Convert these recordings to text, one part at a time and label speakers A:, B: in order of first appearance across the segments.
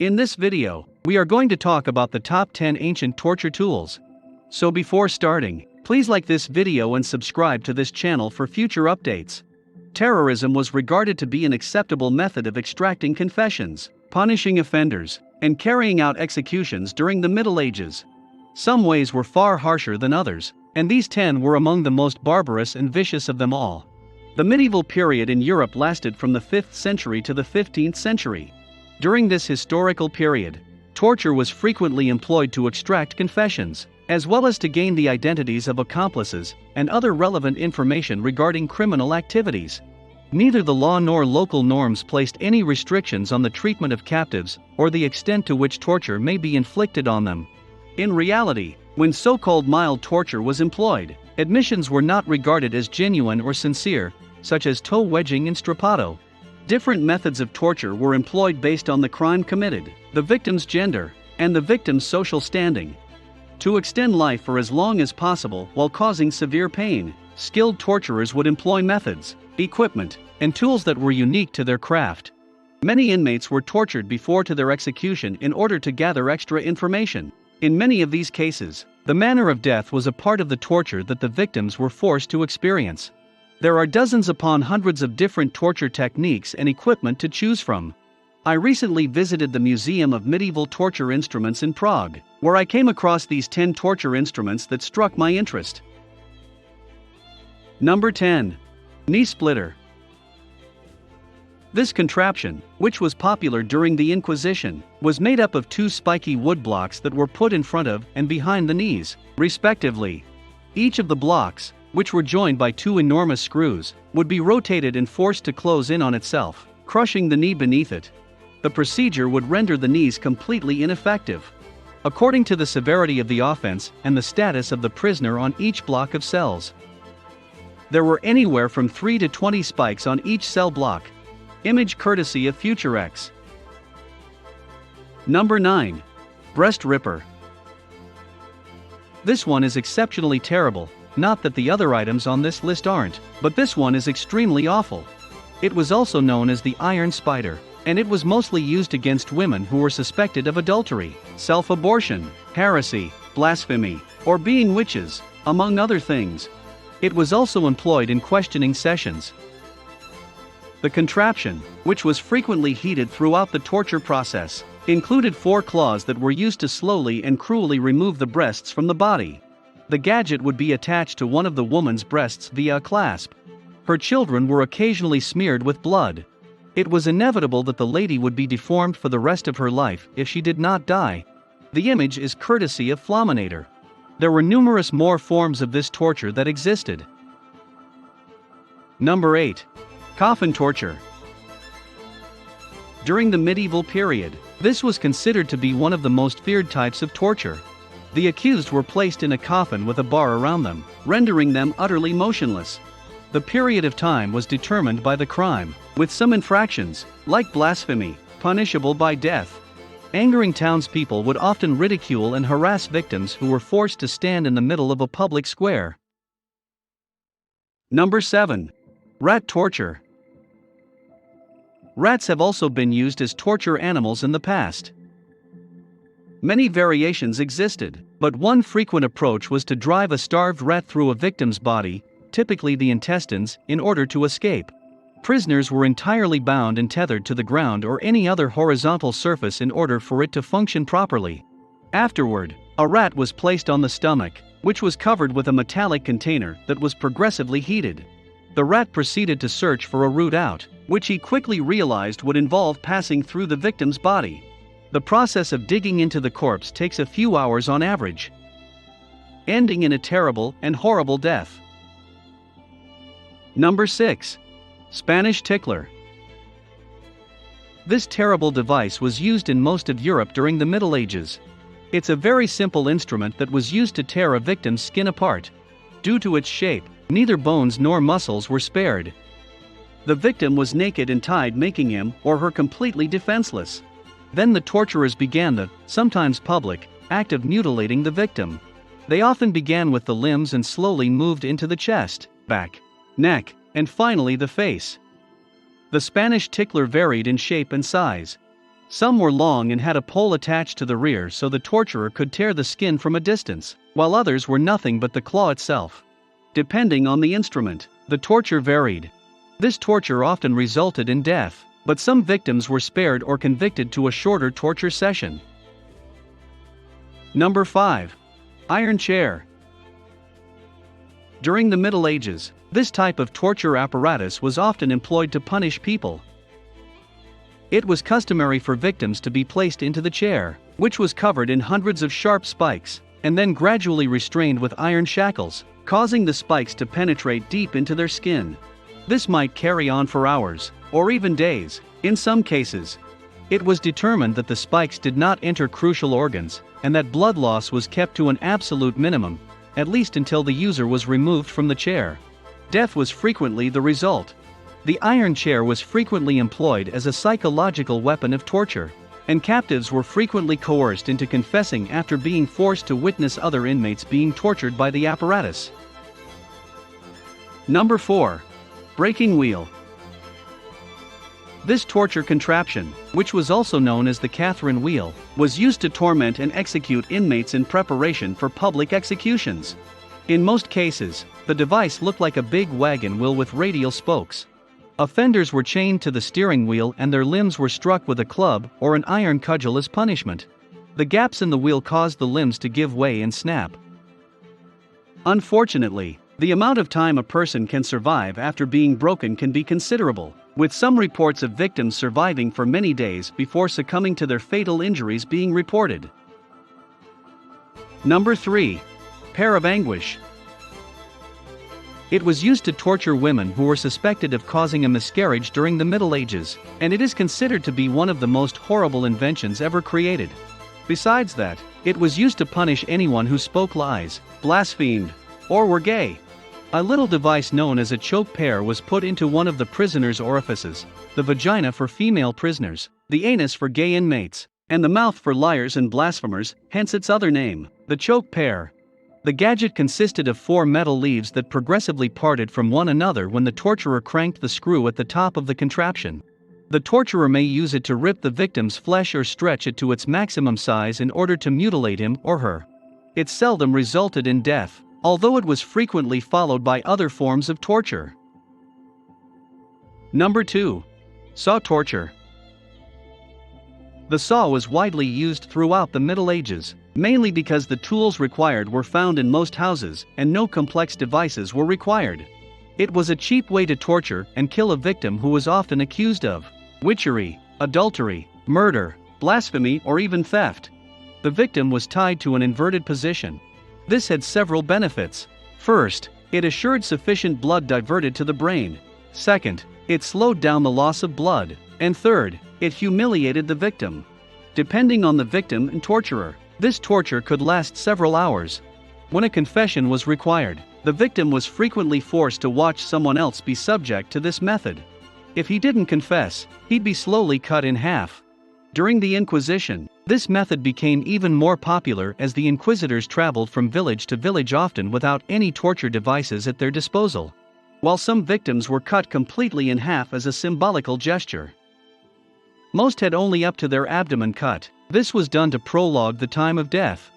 A: In this video, we are going to talk about the top 10 ancient torture tools. So before starting, please like this video and subscribe to this channel for future updates. Terrorism was regarded to be an acceptable method of extracting confessions, punishing offenders, and carrying out executions during the Middle Ages. Some ways were far harsher than others, and these 10 were among the most barbarous and vicious of them all. The medieval period in Europe lasted from the 5th century to the 15th century. During this historical period, torture was frequently employed to extract confessions, as well as to gain the identities of accomplices and other relevant information regarding criminal activities. Neither the law nor local norms placed any restrictions on the treatment of captives or the extent to which torture may be inflicted on them. In reality, when so-called mild torture was employed, admissions were not regarded as genuine or sincere, such as toe wedging and strappado. Different methods of torture were employed based on the crime committed, the victim's gender, and the victim's social standing. To extend life for as long as possible while causing severe pain, skilled torturers would employ methods, equipment, and tools that were unique to their craft. Many inmates were tortured before to their execution in order to gather extra information. In many of these cases, the manner of death was a part of the torture that the victims were forced to experience. There are dozens upon hundreds of different torture techniques and equipment to choose from. I recently visited the Museum of Medieval Torture Instruments in Prague, where I came across these 10 torture instruments that struck my interest. Number 10. Knee splitter. This contraption, which was popular during the Inquisition, was made up of 2 spiky wood blocks that were put in front of and behind the knees, respectively. Each of the blocks, which were joined by 2 enormous screws, would be rotated and forced to close in on itself, crushing the knee beneath it. The procedure would render the knees completely ineffective. According to the severity of the offense and the status of the prisoner on each block of cells, there were anywhere from 3 to 20 spikes on each cell block. Image courtesy of FutureX. Number 9. Breast ripper. This one is exceptionally terrible. Not that the other items on this list aren't, but this one is extremely awful. It was also known as the iron spider, and it was mostly used against women who were suspected of adultery, self-abortion, heresy, blasphemy, or being witches, among other things. It was also employed in questioning sessions. The contraption, which was frequently heated throughout the torture process, included 4 claws that were used to slowly and cruelly remove the breasts from the body. The gadget would be attached to one of the woman's breasts via a clasp. Her children were occasionally smeared with blood. It was inevitable that the lady would be deformed for the rest of her life if she did not die. The image is courtesy of Flaminator. There were numerous more forms of this torture that existed. Number 8. Coffin torture. During the medieval period, this was considered to be one of the most feared types of torture. The accused were placed in a coffin with a bar around them, rendering them utterly motionless. The period of time was determined by the crime, with some infractions, like blasphemy, punishable by death. Angering townspeople would often ridicule and harass victims who were forced to stand in the middle of a public square. Number 7. Rat torture. Rats have also been used as torture animals in the past. Many variations existed, but one frequent approach was to drive a starved rat through a victim's body, typically the intestines, in order to escape. Prisoners were entirely bound and tethered to the ground or any other horizontal surface in order for it to function properly. Afterward, a rat was placed on the stomach, which was covered with a metallic container that was progressively heated. The rat proceeded to search for a route out, which he quickly realized would involve passing through the victim's body. The process of digging into the corpse takes a few hours on average, ending in a terrible and horrible death. Number 6. Spanish tickler. This terrible device was used in most of Europe during the Middle Ages. It's a very simple instrument that was used to tear a victim's skin apart. Due to its shape, neither bones nor muscles were spared. The victim was naked and tied, making him or her completely defenseless. Then the torturers began the, sometimes public, act of mutilating the victim. They often began with the limbs and slowly moved into the chest, back, neck, and finally the face. The Spanish tickler varied in shape and size. Some were long and had a pole attached to the rear so the torturer could tear the skin from a distance, while others were nothing but the claw itself. Depending on the instrument, the torture varied. This torture often resulted in death, but some victims were spared or convicted to a shorter torture session. Number 5. Iron chair. During the Middle Ages, this type of torture apparatus was often employed to punish people. It was customary for victims to be placed into the chair, which was covered in hundreds of sharp spikes, and then gradually restrained with iron shackles, causing the spikes to penetrate deep into their skin. This might carry on for hours, or even days, in some cases. It was determined that the spikes did not enter crucial organs, and that blood loss was kept to an absolute minimum, at least until the user was removed from the chair. Death was frequently the result. The iron chair was frequently employed as a psychological weapon of torture, and captives were frequently coerced into confessing after being forced to witness other inmates being tortured by the apparatus. Number 4. Breaking wheel. This torture contraption, which was also known as the Catherine wheel, was used to torment and execute inmates in preparation for public executions. In most cases, the device looked like a big wagon wheel with radial spokes. Offenders were chained to the steering wheel and their limbs were struck with a club or an iron cudgel as punishment. The gaps in the wheel caused the limbs to give way and snap. Unfortunately, the amount of time a person can survive after being broken can be considerable, with some reports of victims surviving for many days before succumbing to their fatal injuries being reported. Number 3. Pear of Anguish. It was used to torture women who were suspected of causing a miscarriage during the Middle Ages, and it is considered to be one of the most horrible inventions ever created. Besides that, it was used to punish anyone who spoke lies, blasphemed, or were gay. A little device known as a choke pear was put into one of the prisoner's orifices: the vagina for female prisoners, the anus for gay inmates, and the mouth for liars and blasphemers, hence its other name, the choke pear. The gadget consisted of 4 metal leaves that progressively parted from one another when the torturer cranked the screw at the top of the contraption. The torturer may use it to rip the victim's flesh or stretch it to its maximum size in order to mutilate him or her. It seldom resulted in death, although it was frequently followed by other forms of torture. Number 2. Saw torture. The saw was widely used throughout the Middle Ages, mainly because the tools required were found in most houses and no complex devices were required. It was a cheap way to torture and kill a victim who was often accused of witchery, adultery, murder, blasphemy, or even theft. The victim was tied to an inverted position. This had several benefits. First, it assured sufficient blood diverted to the brain. Second, it slowed down the loss of blood. And third, it humiliated the victim. Depending on the victim and torturer, this torture could last several hours. When a confession was required, the victim was frequently forced to watch someone else be subject to this method. If he didn't confess, he'd be slowly cut in half. During the Inquisition, this method became even more popular as the inquisitors traveled from village to village, often without any torture devices at their disposal. While some victims were cut completely in half as a symbolical gesture. Most had only up to their abdomen cut. This was done to prolong the time of death.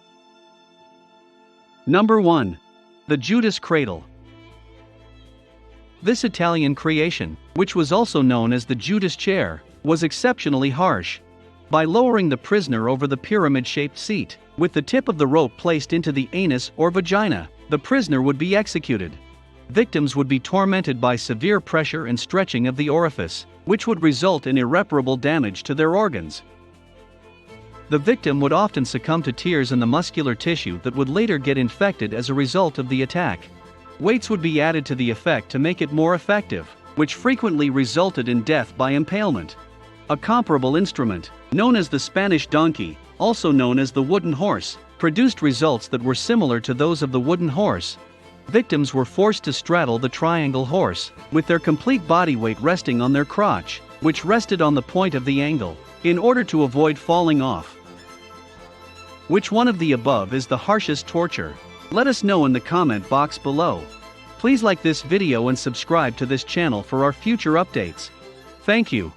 A: Number 1. The Judas Cradle. This Italian creation, which was also known as the Judas chair, was exceptionally harsh. By lowering the prisoner over the pyramid-shaped seat, with the tip of the rope placed into the anus or vagina, the prisoner would be executed. Victims would be tormented by severe pressure and stretching of the orifice, which would result in irreparable damage to their organs. The victim would often succumb to tears in the muscular tissue that would later get infected as a result of the attack. Weights would be added to the effect to make it more effective, which frequently resulted in death by impalement. A comparable instrument, known as the Spanish donkey, also known as the wooden horse, produced results that were similar to those of the wooden horse. Victims were forced to straddle the triangle horse, with their complete body weight resting on their crotch, which rested on the point of the angle, in order to avoid falling off. Which one of the above is the harshest torture? Let us know in the comment box below. Please like this video and subscribe to this channel for our future updates. Thank you.